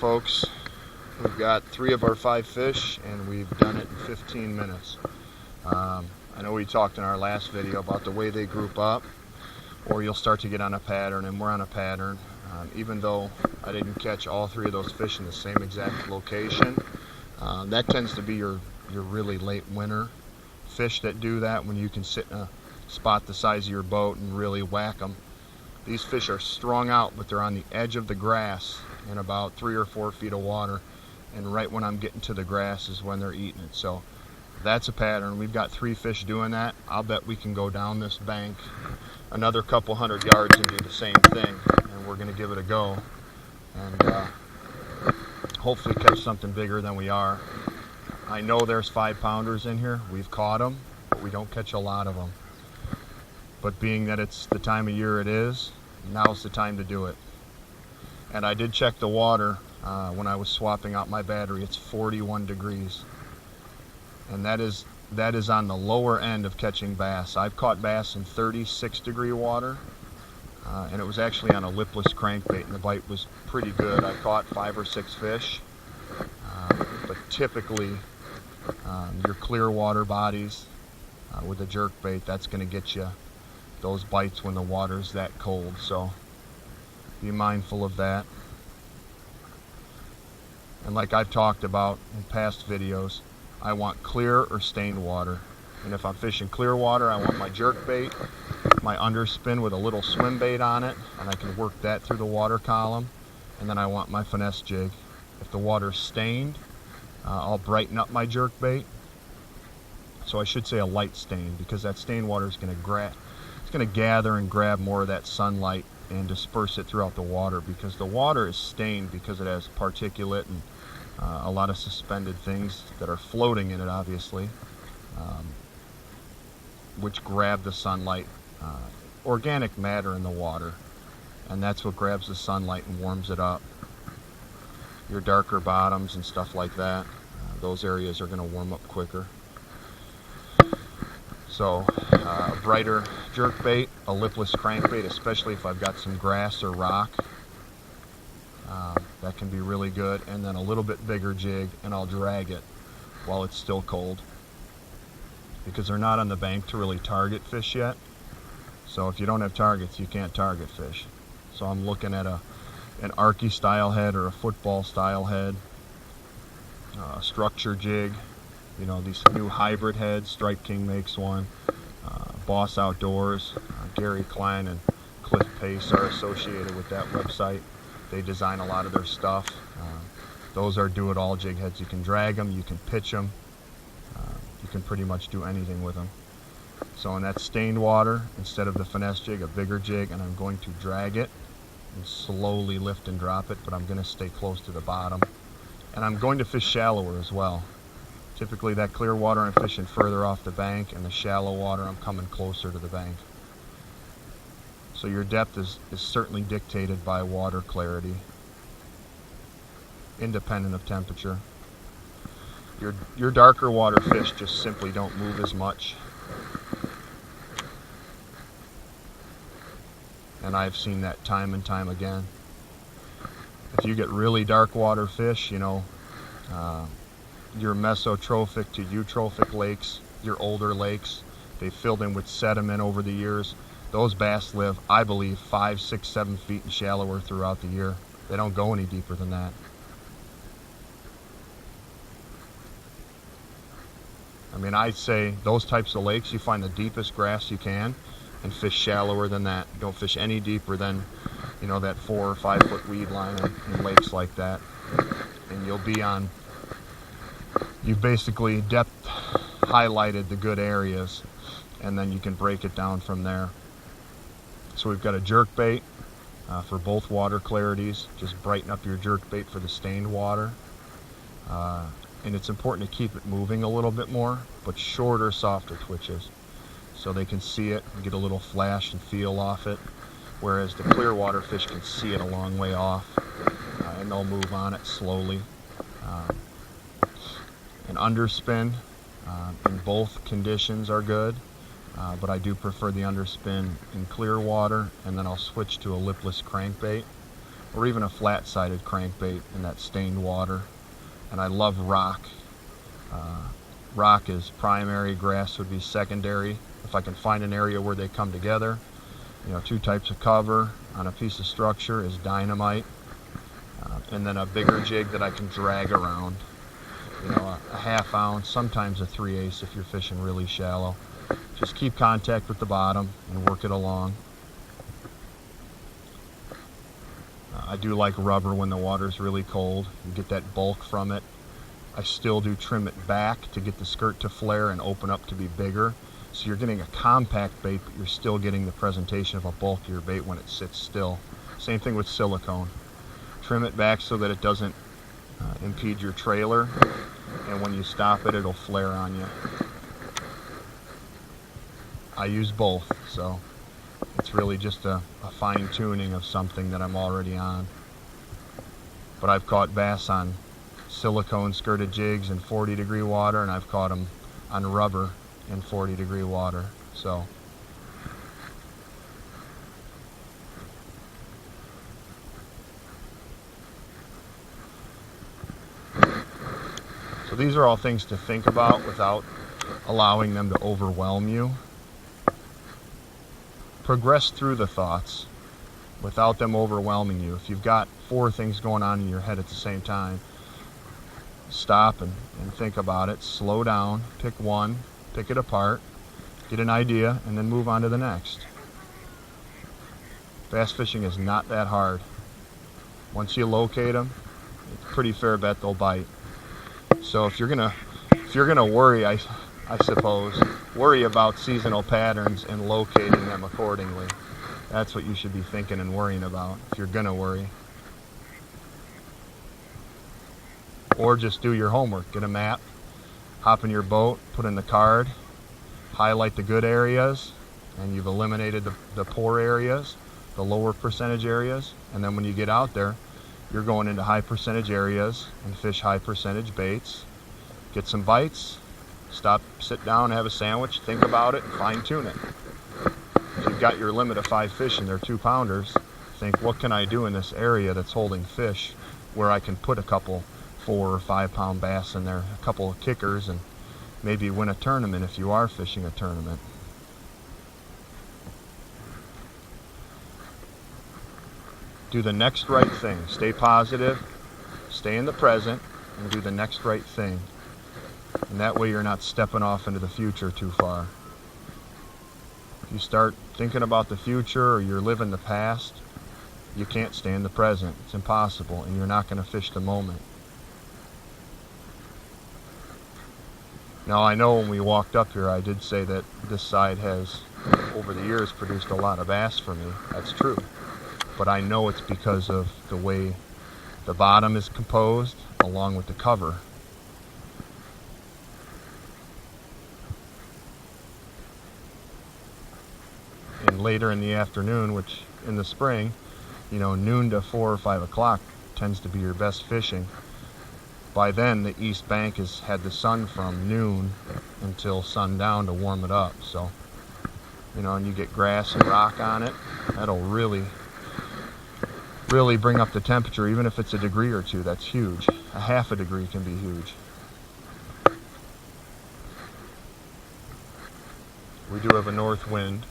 folks. We've got 3 of our 5 fish and we've done it in 15 minutes. I know we talked in our last video about the way they group up, or you'll start to get on a pattern, and we're on a pattern. Even though I didn't catch all 3 of those fish in the same exact location, that tends to be your really late winter fish that do that, when you can sit in a spot the size of your boat and really whack them. These fish are strung out, but they're on the edge of the grass in about 3 or 4 feet of water, and right when I'm getting to the grass is when they're eating it. So that's a pattern. We've got 3 fish doing that. I'll bet we can go down this bank another couple hundred yards and do the same thing, and we're going to give it a go and hopefully catch something bigger than we are. I know there's 5-pounders in here. We've caught them, but we don't catch a lot of them. But being that it's the time of year it is, now's the time to do it. And I did check the water when I was swapping out my battery. It's 41 degrees. And that is on the lower end of catching bass. I've caught bass in 36-degree water, and it was actually on a lipless crankbait, and the bite was pretty good. I caught 5 or 6 fish, but typically your clear water bodies with a jerk bait, that's going to get you those bites when the water's that cold. So be mindful of that. And like I've talked about in past videos, I want clear or stained water. And if I'm fishing clear water, I want my jerk bait, my underspin with a little swim bait on it, and I can work that through the water column. And then I want my finesse jig. If the water's stained, I'll brighten up my jerk bait. So I should say a light stain, because that stained water is going to gather and grab more of that sunlight and disperse it throughout the water, because the water is stained because it has particulate and a lot of suspended things that are floating in it, obviously, which grab the sunlight, organic matter in the water, and that's what grabs the sunlight and warms it up. Your darker bottoms and stuff like that, those areas are going to warm up quicker. So a brighter jerk bait, a lipless crankbait, especially if I've got some grass or rock, that can be really good. And then a little bit bigger jig, and I'll drag it while it's still cold, because they're not on the bank to really target fish yet. So if you don't have targets, you can't target fish. So I'm looking at an Arky style head or a football style head, a structure jig. You know, these new hybrid heads, Strike King makes one, Boss Outdoors, Gary Klein and Cliff Pace are associated with that website. They design a lot of their stuff. Those are do-it-all jig heads. You can drag them, you can pitch them, you can pretty much do anything with them. So in that stained water, instead of the finesse jig, a bigger jig, and I'm going to drag it and slowly lift and drop it, but I'm going to stay close to the bottom. And I'm going to fish shallower as well. Typically that clear water I'm fishing further off the bank, and the shallow water I'm coming closer to the bank. So your depth is certainly dictated by water clarity, independent of temperature. Your darker water fish just simply don't move as much. And I've seen that time and time again. If you get really dark water fish, you know, your mesotrophic to eutrophic lakes, your older lakes, they've filled in with sediment over the years. Those bass live, I believe, 5, 6, 7 feet and shallower throughout the year. They don't go any deeper than that. I mean, I'd say those types of lakes, you find the deepest grass you can and fish shallower than that. You don't fish any deeper than, you know, that 4 or 5 foot weed line in lakes like that. And you'll be on, you've basically depth highlighted the good areas, and then you can break it down from there. So we've got a jerk bait for both water clarities. Just brighten up your jerk bait for the stained water. And it's important to keep it moving a little bit more, but shorter, softer twitches, so they can see it and get a little flash and feel off it. Whereas the clear water fish can see it a long way off, and they'll move on it slowly. An underspin in both conditions are good, but I do prefer the underspin in clear water, and then I'll switch to a lipless crankbait or even a flat-sided crankbait in that stained water. And I love rock. Rock is primary, grass would be secondary. If I can find an area where they come together, you know, 2 types of cover on a piece of structure is dynamite, and then a bigger jig that I can drag around. You know, a 1/2 ounce, sometimes a 3/8 if you're fishing really shallow. Just keep contact with the bottom and work it along. I do like rubber when the water's really cold. You get that bulk from it. I still do trim it back to get the skirt to flare and open up to be bigger. So you're getting a compact bait, but you're still getting the presentation of a bulkier bait when it sits still. Same thing with silicone. Trim it back so that it doesn't impede your trailer, and when you stop it, it'll flare on you. I use both, so it's really just a fine-tuning of something that I'm already on. But I've caught bass on silicone skirted jigs in 40-degree water, and I've caught them on rubber in 40-degree water. So these are all things to think about without allowing them to overwhelm you. Progress through the thoughts without them overwhelming you. If you've got 4 things going on in your head at the same time, stop and think about it. Slow down, pick one, pick it apart, get an idea, and then move on to the next. Bass fishing is not that hard. Once you locate them, it's a pretty fair bet they'll bite. So if you're gonna worry, I suppose, worry about seasonal patterns and locating them accordingly. That's what you should be thinking and worrying about if you're gonna worry. Or just do your homework. Get a map, hop in your boat, put in the card, highlight the good areas, and you've eliminated the poor areas, the lower percentage areas. And then when you get out there, you're going into high percentage areas and fish high percentage baits. Get some bites, stop, sit down, have a sandwich, think about it, and fine tune it. If you've got your limit of 5 fish and they're 2-pounders, think, what can I do in this area that's holding fish where I can put a couple 4 or 5 pound bass in there, a couple of kickers, and maybe win a tournament if you are fishing a tournament. Do the next right thing. Stay positive, stay in the present, and do the next right thing. And that way you're not stepping off into the future too far. If you start thinking about the future or you're living the past, you can't stay in the present. It's impossible, and you're not going to fish the moment. Now, I know when we walked up here, I did say that this side has, over the years, produced a lot of bass for me. That's true. But I know it's because of the way the bottom is composed along with the cover. And later in the afternoon, which in the spring, you know, noon to 4 or 5 o'clock tends to be your best fishing. By then, the east bank has had the sun from noon until sundown to warm it up. So, you know, and you get grass and rock on it, that'll really bring up the temperature. Even if it's a degree or two, that's huge. A 1/2 degree can be huge. We do have a north wind,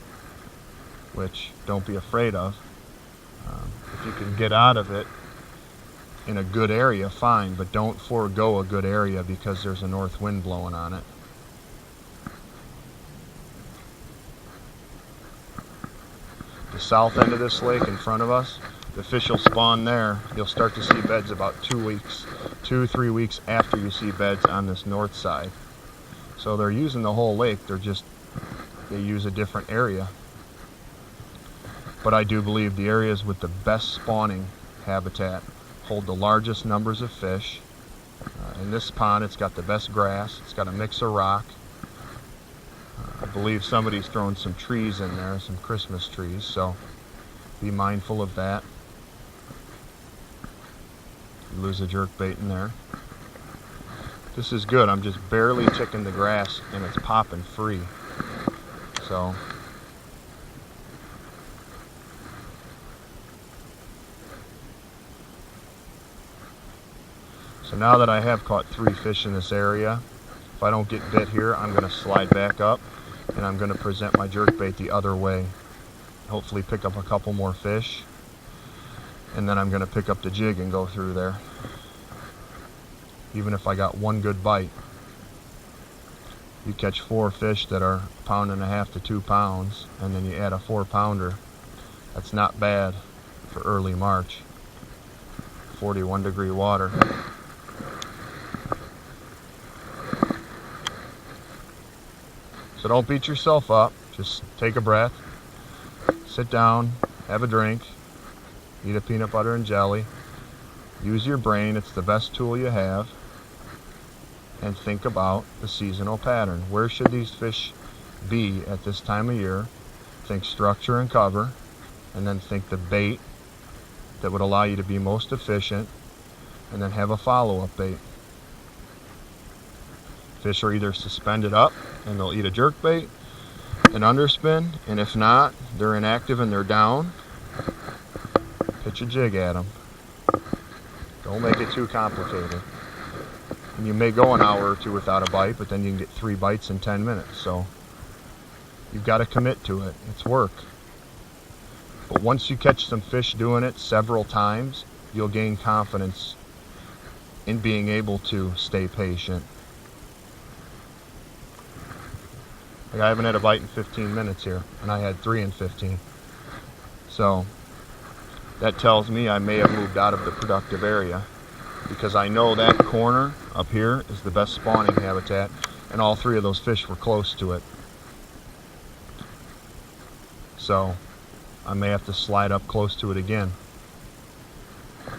which don't be afraid of. If you can get out of it in a good area, fine, but don't forego a good area because there's a north wind blowing on it. The south end of this lake in front of us, the fish will spawn there. You'll start to see beds about 2-3 weeks after you see beds on this north side. So they're using the whole lake, they use a different area. But I do believe the areas with the best spawning habitat hold the largest numbers of fish. In this pond, it's got the best grass. It's got a mix of rock. I believe somebody's thrown some trees in there, some Christmas trees, so be mindful of that. You lose a jerkbait in there. This is good. I'm just barely ticking the grass and it's popping free. So So now that I have caught 3 fish in this area, if I don't get bit here, I'm going to slide back up and I'm going to present my jerkbait the other way. Hopefully pick up a couple more fish, and then I'm going to pick up the jig and go through there. Even if I got 1 good bite. You catch 4 fish that are 1.5 pounds to 2 pounds, and then you add a 4-pounder. That's not bad for early March. 41-degree water. So don't beat yourself up. Just take a breath, sit down, have a drink, eat a peanut butter and jelly. Use your brain. It's the best tool you have. And think about the seasonal pattern. Where should these fish be at this time of year? Think structure and cover, and then think the bait that would allow you to be most efficient, and then have a follow-up bait. Fish are either suspended up and they'll eat a jerkbait, an underspin, and if not, they're inactive and they're down, pitch a jig at them. Don't make it too complicated. And you may go an hour or 2 without a bite, but then you can get 3 bites in 10 minutes. So you've got to commit to it. It's work. But once you catch some fish doing it several times, you'll gain confidence in being able to stay patient. Like I haven't had a bite in 15 minutes here, and I had 3 in 15. So that tells me I may have moved out of the productive area, because I know that corner up here is the best spawning habitat, and all 3 of those fish were close to it. So I may have to slide up close to it again.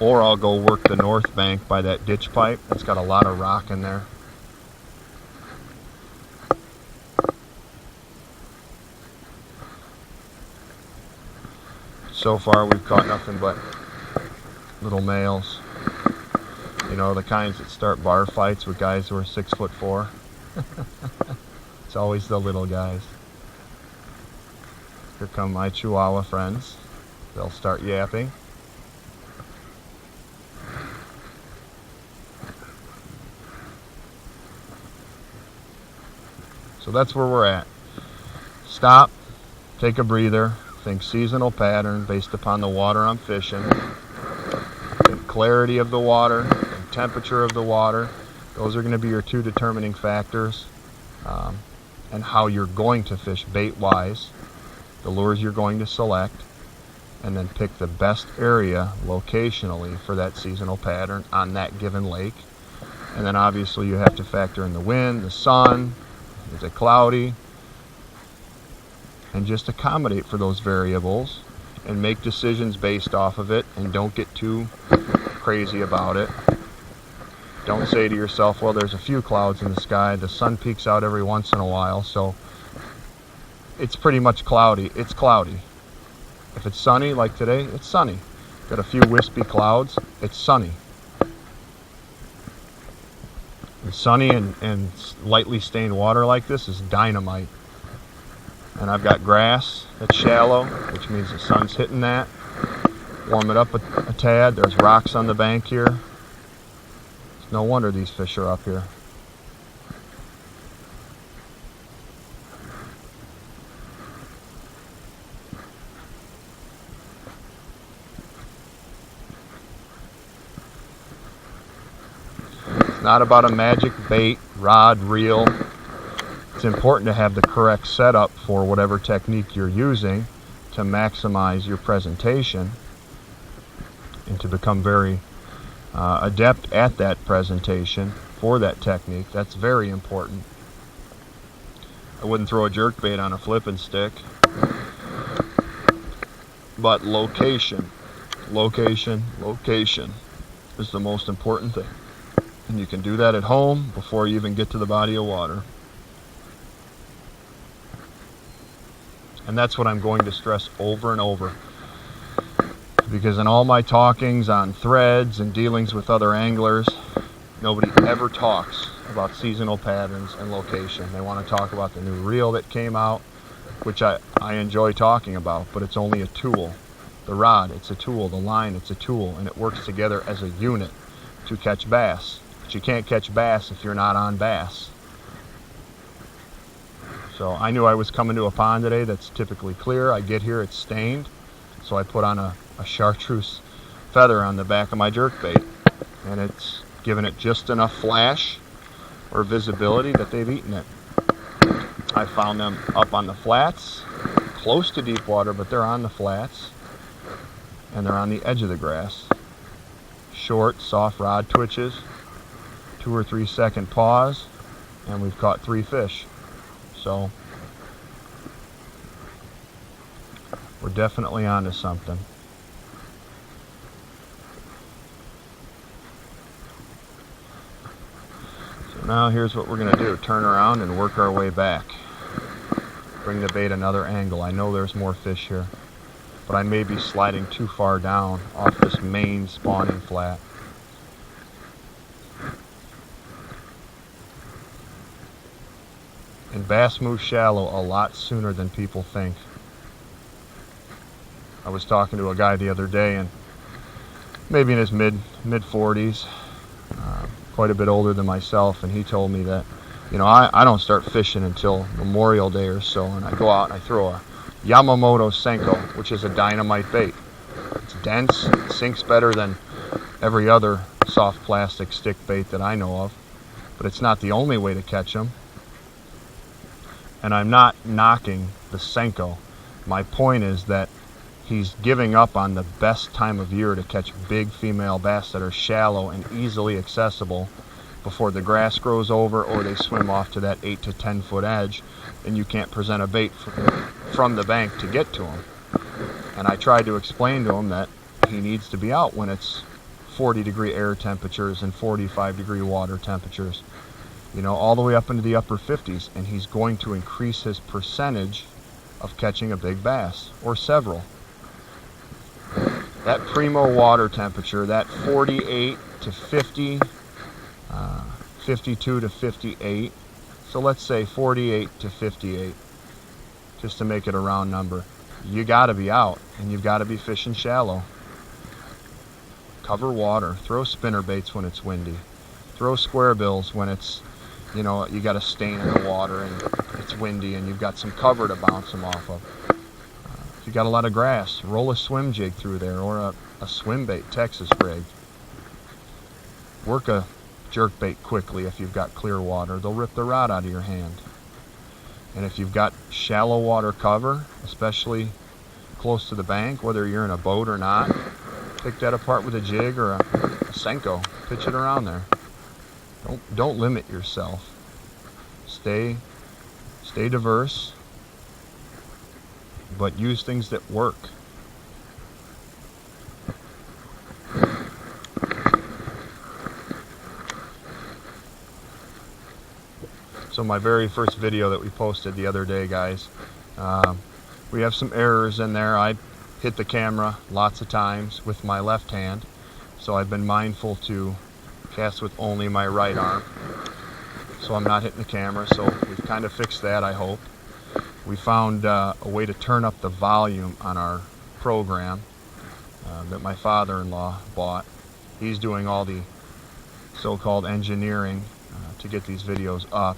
Or I'll go work the north bank by that ditch pipe. It's got a lot of rock in there. So far we've caught nothing but little males. You know, the kinds that start bar fights with guys who are 6'4". It's always the little guys. Here come my Chihuahua friends. They'll start yapping. So that's where we're at. Stop, take a breather, think seasonal pattern based upon the water I'm fishing, think clarity of the water, think temperature of the water. Those are going to be your 2 determining factors, and how you're going to fish bait-wise, the lures you're going to select, and then pick the best area locationally for that seasonal pattern on that given lake. And then obviously you have to factor in the wind, the sun, is it cloudy, and just accommodate for those variables and make decisions based off of it, and don't get too crazy about it. Don't say to yourself, well, there's a few clouds in the sky, the sun peeks out every once in a while, so it's pretty much cloudy. It's cloudy. If it's sunny like today, it's sunny. Got a few wispy clouds, it's sunny. And sunny and lightly stained water like this is dynamite. And I've got grass that's shallow, which means the sun's hitting that. Warm it up a tad. There's rocks on the bank here. It's no wonder these fish are up here. It's not about a magic bait, rod, reel. It's important to have the correct setup for whatever technique you're using to maximize your presentation and to become very adept at that presentation for that technique. That's very important. I wouldn't throw a jerkbait on a flipping stick, but location is the most important thing. And you can do that at home before you even get to the body of water. And that's what I'm going to stress over and over. Because in all my talkings on threads and dealings with other anglers, nobody ever talks about seasonal patterns and location. They want to talk about the new reel that came out, which I enjoy talking about, but it's only a tool. The rod, it's a tool. The line, it's a tool. And it works together as a unit to catch bass. But you can't catch bass if you're not on bass. So I knew I was coming to a pond today that's typically clear. I get here, it's stained, so I put on a chartreuse feather on the back of my jerkbait, and it's given it just enough flash or visibility that they've eaten it. I found them up on the flats, close to deep water, but they're on the flats, and they're on the edge of the grass. Short, soft rod twitches, 2 or 3 second pause, and we've caught 3 fish. So we're definitely onto something. So now here's what we're going to do. Turn around and work our way back. Bring the bait another angle. I know there's more fish here, but I may be sliding too far down off this main spawning flat. And bass move shallow a lot sooner than people think. I was talking to a guy the other day, and maybe in his mid 40s, quite a bit older than myself, and he told me that, you know, I don't start fishing until Memorial Day or so, and I go out and I throw a Yamamoto Senko, which is a dynamite bait. It's dense, it sinks better than every other soft plastic stick bait that I know of, but it's not the only way to catch them. And I'm not knocking the Senko. My point is that he's giving up on the best time of year to catch big female bass that are shallow and easily accessible before the grass grows over or they swim off to that 8 to 10 foot edge and you can't present a bait from the bank to get to him. And I tried to explain to him that he needs to be out when it's 40-degree air temperatures and 45-degree water temperatures, you know, all the way up into the upper 50s, and he's going to increase his percentage of catching a big bass, or several. That primo water temperature, that 48 to 50, 52 to 58, so let's say 48 to 58, just to make it a round number. You got to be out, and you've got to be fishing shallow. Cover water, throw spinner baits when it's windy, throw square bills when it's, you know, you got a stain in the water and it's windy and you've got some cover to bounce them off of. If you got a lot of grass, roll a swim jig through there, or a swim bait, Texas rig. Work a jerk bait quickly if you've got clear water. They'll rip the rod out of your hand. And if you've got shallow water cover, especially close to the bank, whether you're in a boat or not, pick that apart with a jig or a Senko. Pitch it around there. Don't limit yourself. Stay diverse, but use things that work. So my very first video that we posted the other day, guys, we have some errors in there. I hit the camera lots of times with my left hand, so I've been mindful to cast with only my right arm, so I'm not hitting the camera. So we've kind of fixed that, I hope. We found a way to turn up the volume on our program that my father-in-law bought. He's doing all the so-called engineering to get these videos up.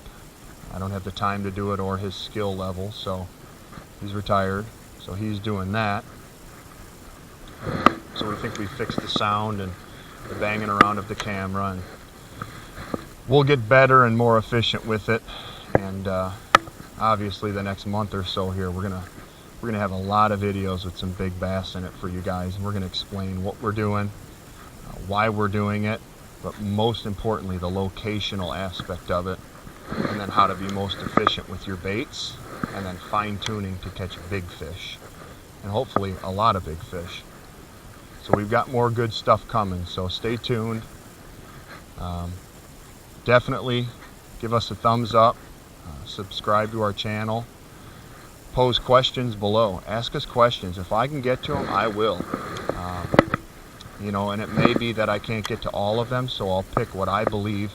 I don't have the time to do it or his skill level, so he's retired, so he's doing that. So we think we fixed the sound and the banging around of the camera, and we'll get better and more efficient with it. And obviously the next month or so here, we're gonna have a lot of videos with some big bass in it for you guys, and we're gonna explain what we're doing, why we're doing it, but most importantly the locational aspect of it, and then how to be most efficient with your baits, and then fine-tuning to catch big fish, and hopefully a lot of big fish. So we've got more good stuff coming, so stay tuned. Definitely give us a thumbs up, subscribe to our channel, pose questions below, ask us questions. If I can get to them, I will. You know, and it may be that I can't get to all of them, so I'll pick what I believe,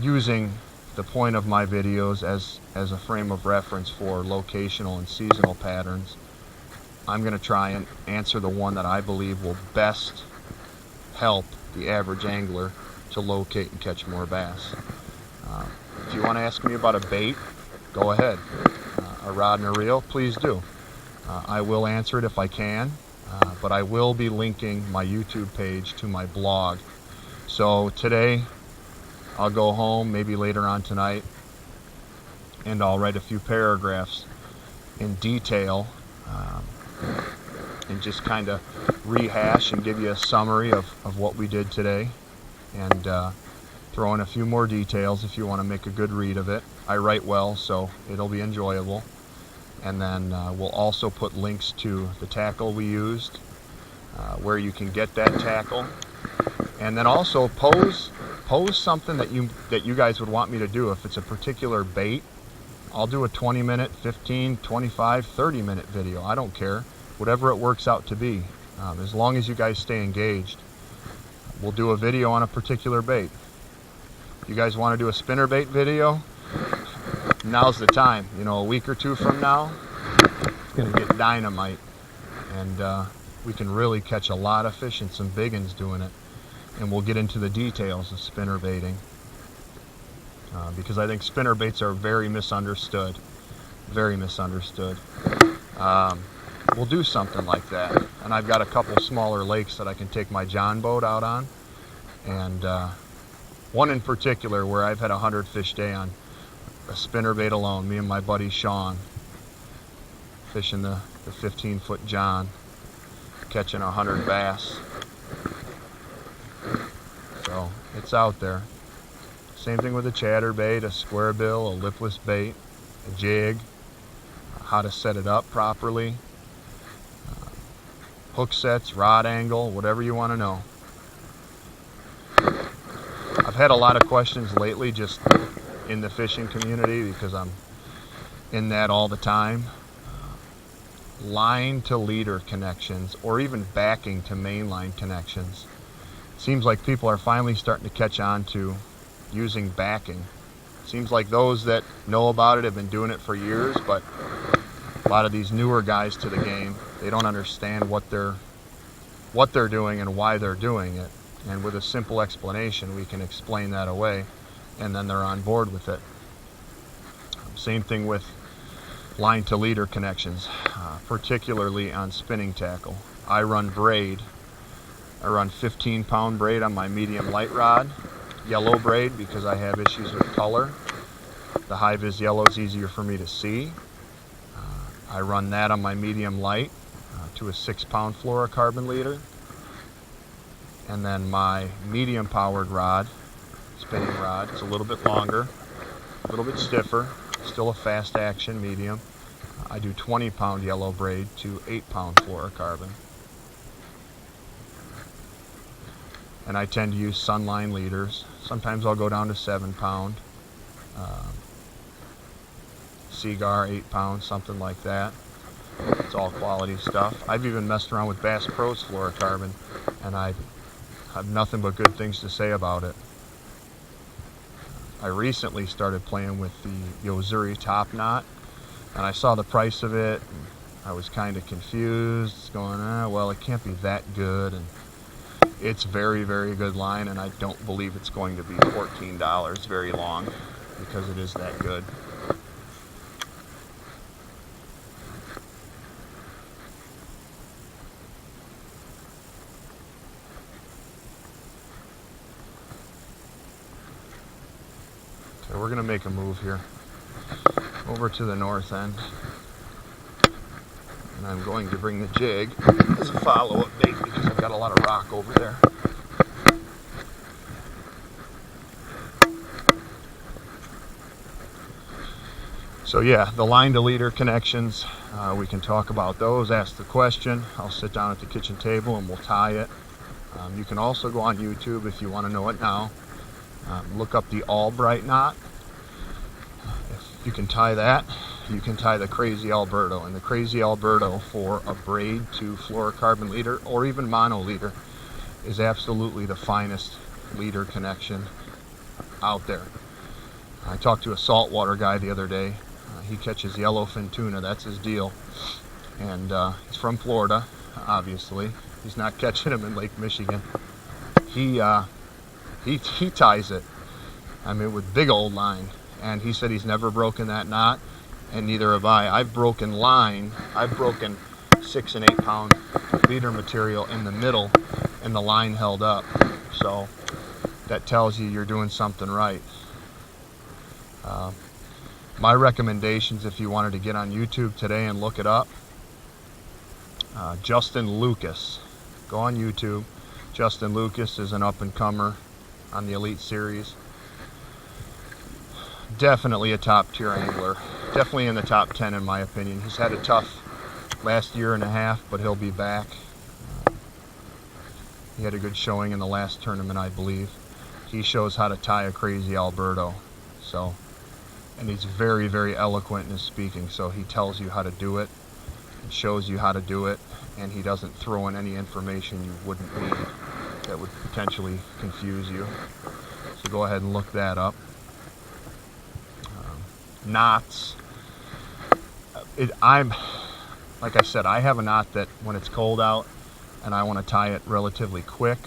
using the point of my videos as a frame of reference for locational and seasonal patterns. I'm going to try and answer the one that I believe will best help the average angler to locate and catch more bass. If you want to ask me about a bait, go ahead. A rod and a reel, please do. I will answer it if I can, but I will be linking my YouTube page to my blog. So today, I'll go home, maybe later on tonight, and I'll write a few paragraphs in detail and just kind of rehash and give you a summary of what we did today, and throw in a few more details if you want to make a good read of it. I write well, so it'll be enjoyable. And then we'll also put links to the tackle we used, where you can get that tackle, and then also pose something that you guys would want me to do. If it's a particular bait, I'll do a 20-minute, 15, 25, 30-minute video. I don't care, whatever it works out to be. As long as you guys stay engaged, we'll do a video on a particular bait. You guys want to do a spinnerbait video? Now's the time. You know, a week or two from now, it's going to get dynamite, and we can really catch a lot of fish and some big ones doing it. And we'll get into the details of spinnerbaiting, because I think spinnerbaits are very misunderstood. Very misunderstood. We'll do something like that. And I've got a couple smaller lakes that I can take my John boat out on, and one in particular where I've had a 100 fish day on a spinnerbait alone, me and my buddy Sean, fishing the 15-foot John, catching 100 bass. So it's out there. Same thing with a chatterbait, a square bill, a lipless bait, a jig, how to set it up properly, hook sets, rod angle, whatever you want to know. I've had a lot of questions lately just in the fishing community, because I'm in that all the time. Line to leader connections, or even backing to mainline connections. Seems like people are finally starting to catch on to using backing. Seems like those that know about it have been doing it for years, but a lot of these newer guys to the game, they don't understand what they're doing and why they're doing it. And with a simple explanation, we can explain that away, and then they're on board with it. Same thing with line to leader connections, particularly on spinning tackle. I run braid. I run 15-pound braid on my medium light rod, yellow braid because I have issues with color. The high-vis yellow is easier for me to see. I run that on my medium light to a 6-pound fluorocarbon leader. And then my medium powered rod, spinning rod, it's a little bit longer, a little bit stiffer, still a fast action medium. I do 20-pound yellow braid to 8-pound fluorocarbon. And I tend to use Sunline leaders. Sometimes I'll go down to 7-pound. Seagar, 8-pound, something like that. It's all quality stuff. I've even messed around with Bass Pro's fluorocarbon, and I have nothing but good things to say about it. I recently started playing with the Yozuri Top Knot, and I saw the price of it, and I was kind of confused, going, well, it can't be that good, and it's very, very good line, and I don't believe it's going to be $14 very long, because it is that good. So we're going to make a move here over to the north end, and I'm going to bring the jig as a follow-up bait because I've got a lot of rock over there. So yeah, the line to leader connections, we can talk about those, ask the question. I'll sit down at the kitchen table and we'll tie it. You can also go on YouTube if you want to know it now. Look up the Albright knot. If you can tie that, you can tie the Crazy Alberto. And the Crazy Alberto for a braid to fluorocarbon leader or even mono leader is absolutely the finest leader connection out there. I talked to a saltwater guy the other day. He catches yellowfin tuna, that's his deal. And he's from Florida, obviously. He's not catching them in Lake Michigan. he ties it, I mean, with big old line, and he said he's never broken that knot, and neither have I. I've broken line. I've broken 6 and 8 pound leader material in the middle, and the line held up. So that tells you you're doing something right. My recommendations, if you wanted to get on YouTube today and look it up, Justin Lucas. Go on YouTube. Justin Lucas is an up-and-comer on the Elite Series. Definitely a top-tier angler. Definitely in the top 10 in my opinion. He's had a tough last year and a half, but he'll be back. He had a good showing in the last tournament, I believe. He shows how to tie a crazy Alberto. So, and he's very, very eloquent in his speaking. So he tells you how to do it, and shows you how to do it, and he doesn't throw in any information you wouldn't need that would potentially confuse you. So go ahead and look that up. Knots. Like I said, I have a knot that when it's cold out and I want to tie it relatively quick,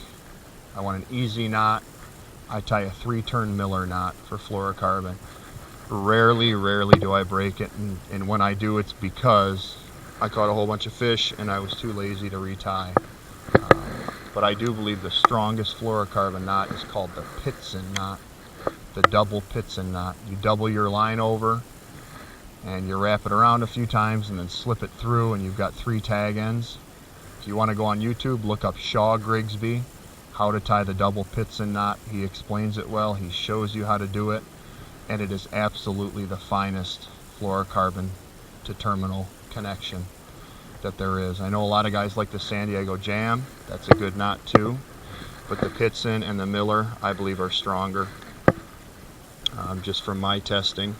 I want an easy knot, I tie a 3-turn Miller knot for fluorocarbon. Rarely do I break it, and when I do, it's because I caught a whole bunch of fish and I was too lazy to retie. But I do believe the strongest fluorocarbon knot is called the Pitson knot, the double Pitson knot. You double your line over and you wrap it around a few times and then slip it through, and you've got 3 tag ends. If you want to go on YouTube, look up Shaw Grigsby, how to tie the double Pitson knot. He explains it well, he shows you how to do it, and it is absolutely the finest fluorocarbon to terminal connection that there is. I know a lot of guys like the San Diego Jam. That's a good knot too, but the Pitson and the Miller, I believe, are stronger, just from my testing.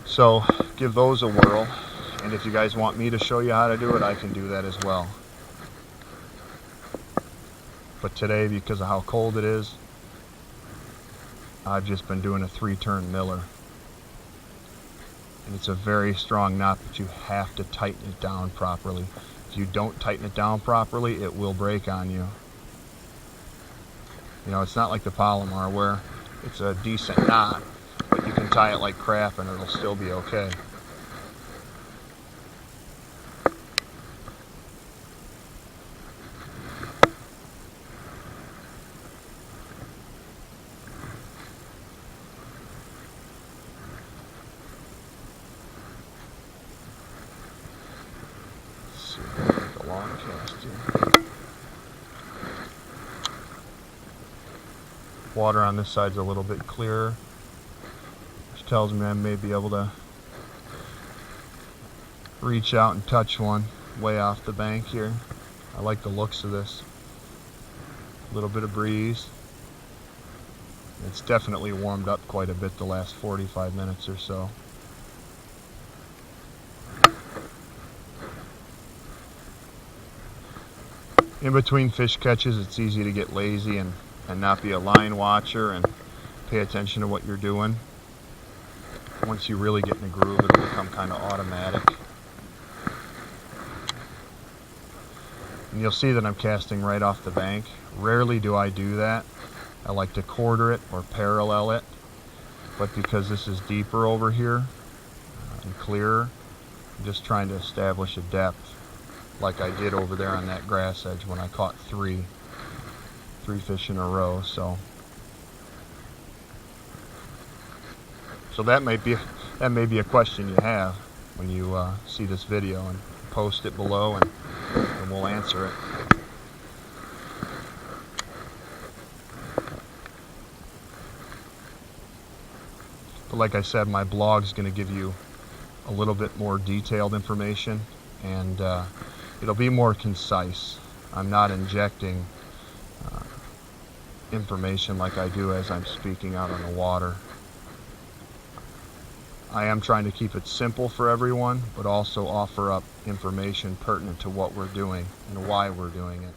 So give those a whirl, and if you guys want me to show you how to do it, I can do that as well. But today, because of how cold it is, I've just been doing a 3-turn Miller. And it's a very strong knot, but you have to tighten it down properly. If you don't tighten it down properly, it will break on you. You know, it's not like the Palomar where it's a decent knot, but you can tie it like crap and it'll still be okay. Long cast here. Water on this side's a little bit clearer, which tells me I may be able to reach out and touch one way off the bank here. I like the looks of this. A little bit of breeze. It's definitely warmed up quite a bit the last 45 minutes or so. In between fish catches, it's easy to get lazy and not be a line watcher and pay attention to what you're doing. Once you really get in the groove, it'll become kind of automatic. And you'll see that I'm casting right off the bank. Rarely do I do that. I like to quarter it or parallel it. But because this is deeper over here and clearer, I'm just trying to establish a depth, like I did over there on that grass edge when I caught three fish in a row. So that may be a question you have when you see this video, and post it below and we'll answer it. But like I said, my blog's going to give you a little bit more detailed information, and it'll be more concise. I'm not injecting information like I do as I'm speaking out on the water. I am trying to keep it simple for everyone, but also offer up information pertinent to what we're doing and why we're doing it.